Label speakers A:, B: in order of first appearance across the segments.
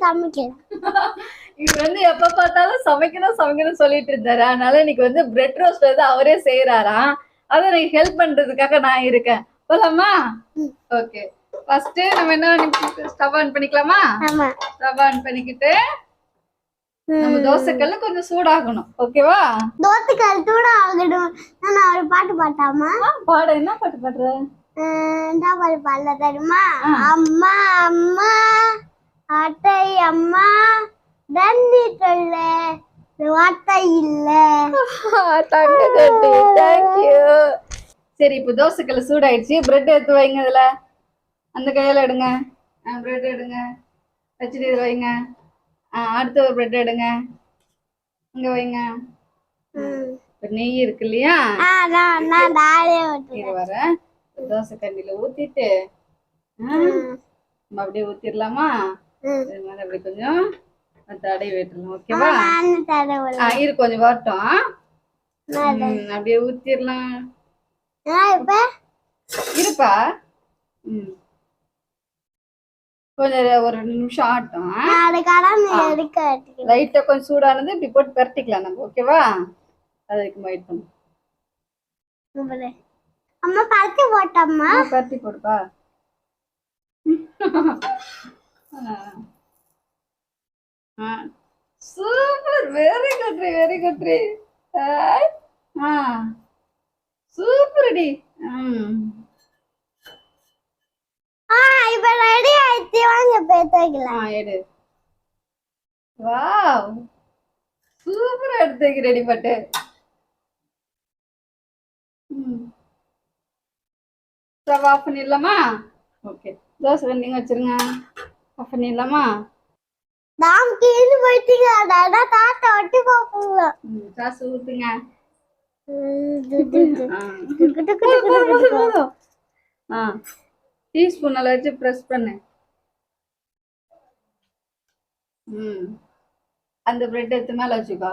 A: சமைக்கல.
B: இவர் வந்து எப்ப பார்த்தாலும் சமைக்கணும் சொல்லிட்டு இருந்தாரு. அதனால இன்னைக்கு வந்து பிரெட் ரோஸ்ட் வந்து அவரே செய்யறாராம். அதை எனக்கு ஹெல்ப் பண்றதுக்காக நான் இருக்கேன். போலாமா? ஓகே. ஃபர்ஸ்ட் நம்ம என்ன ஸ்டவ் ஆன் பண்ணிக்கலாமா?
A: ஆமா.
B: ஸ்டவ் ஆன் பண்ணிக்கிட்டு நம்ம தோசைக்கல்ல கொஞ்சம் சூடாகணும். ஓகேவா?
A: தோசைக்கல் சூடாகணும். நான் ஒரு பாட்டு பாட்டாமா?
B: பாட. என்ன பாட்டு பாடுற?
A: என்ன பாட்டு பாடல தெரியுமா? அம்மா அம்மா அத்தை அம்மா தண்ணி சொல்ல வார்த்தை இல்ல.
B: தங்க கட்டி. தேங்க்யூ. சரி, இப்போ தோசைக்கல்ல சூடாயிடுச்சு. பிரெட் எடுத்து வைங்க. இதுல அந்த கையில எடுங்க. பிரெட் எடுங்க, வச்சுட்டு இது வைங்க. அடுத்த ஒரு பிரெட் எடுங்க, இங்க வைங்க. நெய் இருக்கு இல்லையா, இது வர தோசை கண்டில ஊத்திட்டு நம்ம அப்படியே ஊத்திடலாமா? இது மாதிரி அப்படி கொஞ்சம் தடவி விட்டுலாம். ஓகேவா? இரு கொஞ்சம் வரட்டும். அப்படியே ஊத்திடலாம். இருப்பா. கொஞ்சம் ஒரு நிமிஷம் ஆட்டும். லைட்டா கொஞ்சம் சூடானது இப்படி போட்டு பரட்டிக்கலாம் நம்ம. ஓகேவா? அதுக்கு வெயிட் பண்ணு.
A: அம்மா பரட்டி போட்டம்மா.
B: பரட்டி போடுப்பா. சூப்பர். வெரி குட் ரி, வெரி குட் ரி. சூப்பர் டி.
A: இப்ப ரெடி ஆயிடுச்சு. வாங்க பேத்து வைக்கலாம்.
B: எடு. வாவ், சூப்பரா எடுத்து ரெடி பட்டு. ஸ்டவ் ஆஃப் பண்ணிடலாமா? ஓகே. தோசை நீங்க வச்சிருங்க. ஆஃப் பண்ணிடலாமா?
A: நாம் கீழே போயிட்டீங்க. அடடா தாத்தா ஒட்டி போப்புங்க.
B: சாஸ் ஊத்துங்க. டீஸ்பூனால வச்சு பிரஸ் பண்ணு. அந்த பிரெட் எடுத்து மேல வச்சுக்கோ.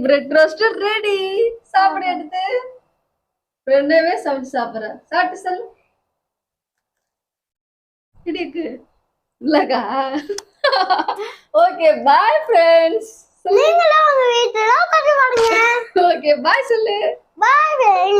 B: Bread roast ready. சாப்பிட எடுத்து ரெண்டவே சமைச்சு சாப்பிடுற. சாப்பிட்டு சொல்லு. இடிக்கு இல்லக்கா. Okay, bye friends.
A: நீங்களும் உங்க வீட்டுல பண்ணி பாருங்க.
B: ஓகே, பாய் சொல்லு.
A: பாய்.